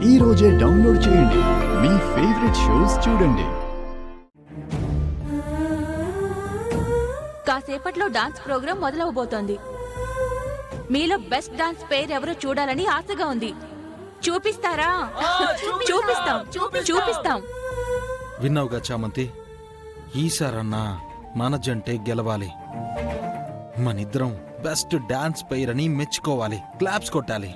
ఈ రోజే డౌన్లోడ్ చేయండి. మీ ఫేవరెట్ షోస్ చూడండి. కాసేపట్లో డాన్స్ ప్రోగ్రాం మొదలవబోతోంది. మీలో బెస్ట్ డాన్స్ పేరు ఎవరో చూడాలని ఆశగా ఉంది. చూపిస్తారా? చూపిస్తాం. విన్నావుగా చామంతి, ఈసారన్నా మన జంటే గెలవాలి. మనిద్దరం బెస్ట్ డాన్స్ పేర్ అని మెచ్చుకోవాలి. క్లాప్స్ కొట్టాలి.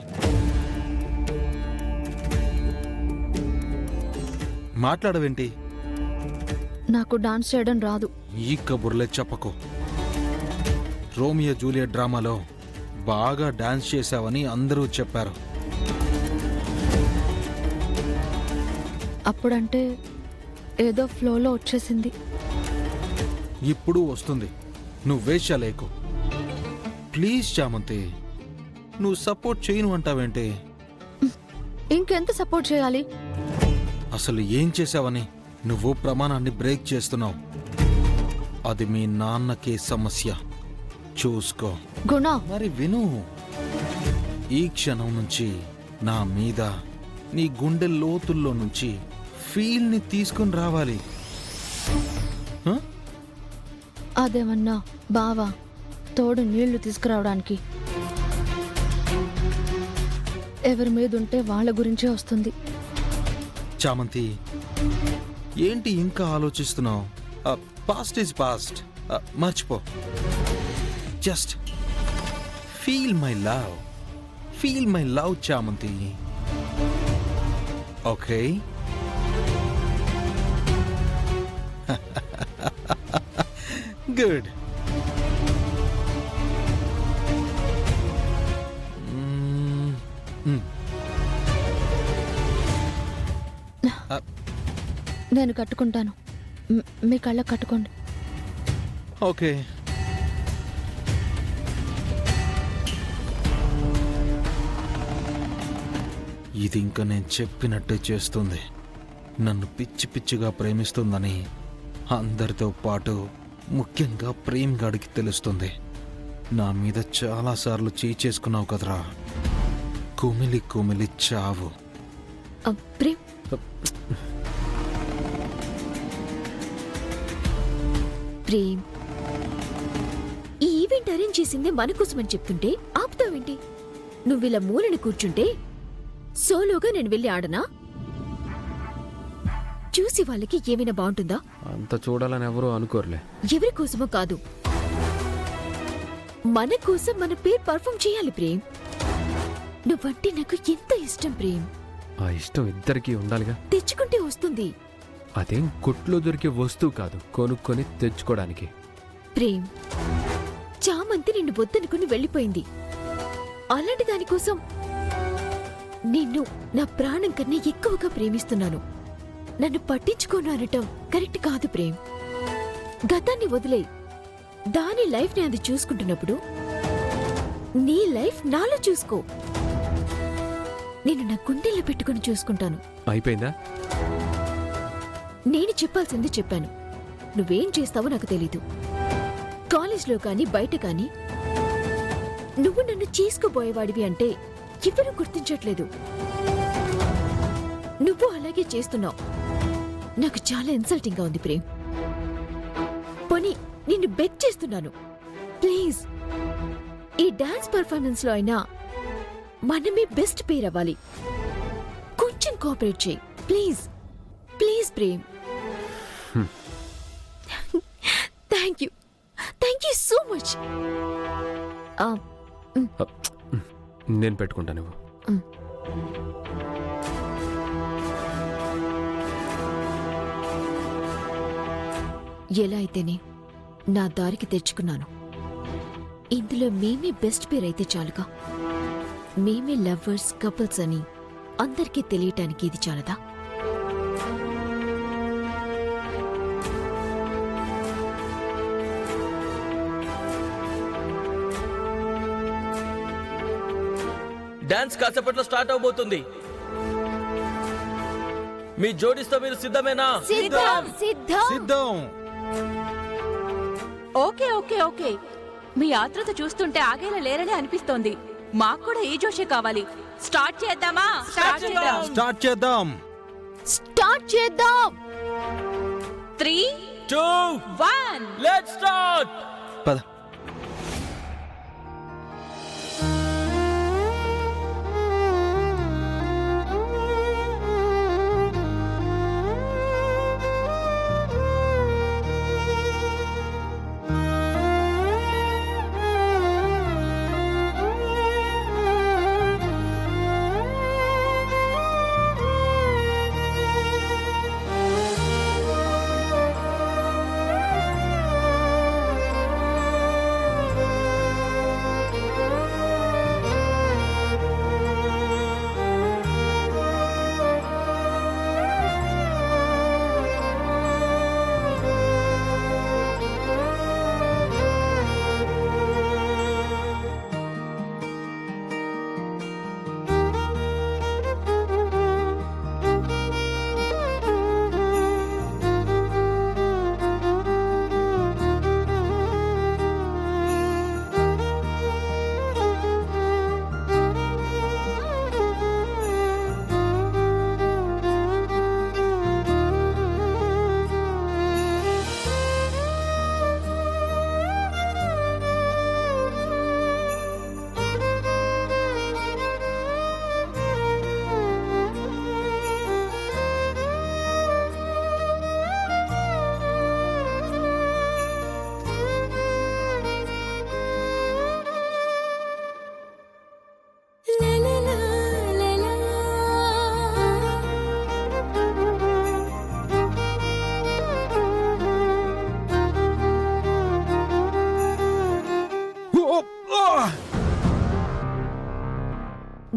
మాట్లాడవేంటి? నాకు డాన్స్ చేయడం రాదు. ఈ కబుర్లే చెప్పకు. రోమియో జూలియట్ డ్రామాలో బాగా డాన్స్ చేశావని అందరూ చెప్పారు. అప్పుడంటే ఏదో ఫ్లోలో వచ్చేసింది. ఇప్పుడు వస్తుంది. నువ్వు వేషాలేకు. ప్లీజ్ చామంతి, నువ్వు సపోర్ట్ చేయను అంటావేంటి? ఇంకెంత సపోర్ట్ చేయాలి? అసలు ఏం చేశావని నువ్వు ప్రమాణాన్ని బ్రేక్ చేస్తున్నావు. అది మీ నాన్నకే సమస్య. చూసుకో. గుణ, మరి విను. ఈ క్షణం నుంచి నా మీద నీ గుండె లోతుల్లో నుంచి ఫీల్ ని తీసుకుని రావాలి. అదేమన్నా బావా తోడు నీళ్లు తీసుకురావడానికి? ఎవరి మీద ఉంటే వాళ్ళ గురించే వస్తుంది. చామంతి, ఏంటి ఇంకా ఆలోచిస్తున్నావు? Past is past. మర్చిపో. Just feel my love. Feel my love Chamanthi. Okay? Good. నేను కట్టుకుంటాను. మీ కళ్ళ కట్టుకోండి. ఓకే. ఇది ఇంకా నేను చెప్పినట్టే చేస్తుంది. నన్ను పిచ్చి పిచ్చిగా ప్రేమిస్తుందని అందరితో పాటు ముఖ్యంగా ప్రేమ్ గాడికి తెలుస్తుంది. నా మీద చాలాసార్లు చేసుకున్నావు కదరా. కుమిలి కుమిలి చావు. ప్రేమ్, ప్రేమ్, ఈ ఈవెంట్ అరేంజ్ చేసిందే మన కోసమని చెప్తుంటే ఆపుతావేంటి? నువ్విలా మూలని కూర్చుంటే సోలోగా నేను వెళ్ళి ఆడనా? చూసి వాళ్ళకి ఏమైనా బాగుంటుందా? అంత చూడాలని ఎవరూ అనుకోరులే. ఎవరి కోసమో కాదు, మన కోసం మన పేరు పర్ఫామ్ చేయాలి. ప్రేమ్, నువ్వంటే నాకు ఎంత ఇష్టం ప్రేమ్. ఆ ఇష్టం ఇద్దరికీ ఉండాలిగా. తెచ్చుకుంటే వస్తుంది. అదేం కొట్లో దొరికే వస్తువు కాదు, కొనుక్కొని తెచ్చుకోవడానికి. ప్రేమ్, చామంతి నిన్ను వద్దనుకుని వెళ్ళిపోయింది. అలాంటి దానికోసం నిన్ను నా ప్రాణం కన్నా ఎక్కువగా ప్రేమిస్తున్నాను. నన్ను పట్టించుకోను అనటం కరెక్ట్ కాదు ప్రేమ్. గతాన్ని వదిలే, దాని లైఫ్ ని అది చూసుకుంటున్నప్పుడు నీ లైఫ్ నాలో చూసుకో. నేను నా గుండెల్లో పెట్టుకుని చూసుకుంటాను. అయిపోయిందా? నేను చెప్పాల్సింది చెప్పాను. నువ్వేం చేస్తావో నాకు తెలీదు. కాలేజ్లో కానీ బయట కానీ నువ్వు నన్ను చేసుకోబోయేవాడివి అంటే ఎవరూ గుర్తించట్లేదు. నువ్వు అలాగే చేస్తున్నావు. నాకు చాలా ఇన్సల్టింగ్ గా ఉంది ప్రేమ్. పోనీ నిన్ను బెగ్ చేస్తున్నాను, ప్లీజ్ ఈ డాన్స్ పర్ఫార్మెన్స్ లో అయినా మనమే బెస్ట్ పేర్ అవ్వాలి. కొంచెం కోఆపరేట్ చేయి please. Please Prem. Thank you so much. నేను పెట్టుకుంటా. నువ్వు ఎలా అయితేనే నా దారికి తెచ్చుకున్నాను. ఇందులో మేమే బెస్ట్ పేర్ అయితే చాలుగా. మేమే లవ్వర్స్, కపుల్స్ అని అందరికీ తెలియటానికి ఇది చాలదా? డాన్స్ కాసేపట్లో స్టార్ట్ అవబోతుంది. మీ జోడిస్తో మీరు సిద్ధమేనా? సిద్ధం. Okay okay okay. మీ ఆత్రత చూస్తుంటే ఆగేలా లేరని అనిపిస్తోంది. మాకు కూడా ఈ జోషే కావాలి. స్టార్ట్ చేద్దామా? స్టార్ట్ చేద్దాం. స్టార్ట్ చేద్దాం. స్టార్ట్ చేద్దాం. 3, 2 1 లెట్స్ స్టార్ట్. పద.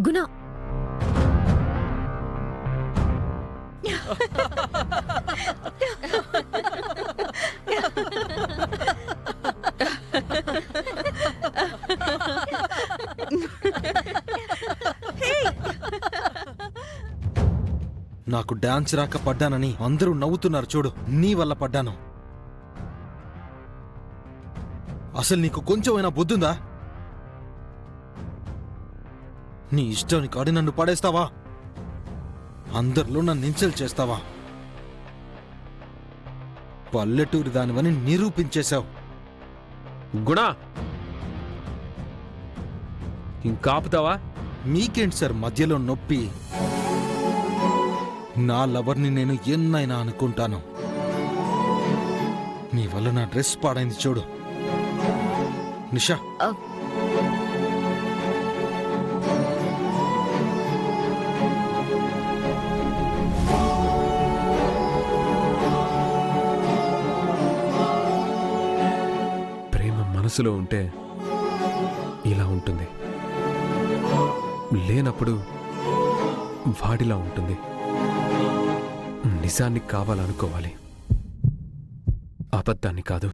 గుణ, నాకు డాన్స్ రాక పడ్డానని అందరూ నవ్వుతున్నారు చూడు. నీ వల్ల పడ్డాను. అసలు నీకు కొంచెమైనా బుద్ధుందా? నీ ఇష్టానికి ఆడి నన్ను పడేస్తావా? అందరిలో నన్ను ఇన్సల్ట్ చేస్తావా? పల్లెటూరి దానివని నిరూపించేశావు. గుణ, ఇంకాపుతావా? మీకేంటి సార్ మధ్యలో నొప్పి? నా లవర్ని నేను ఎన్నైనా అనుకుంటాను. నీ వల్ల నా డ్రెస్ పాడైంది చూడు. నిషా, ప్రేమ మనసులో ఉంటే ఇలా ఉంటుంది, లేనప్పుడు వాడిలా ఉంటుంది. నిజాన్ని కావాలనుకోవాలి, అబద్ధాన్ని కాదు.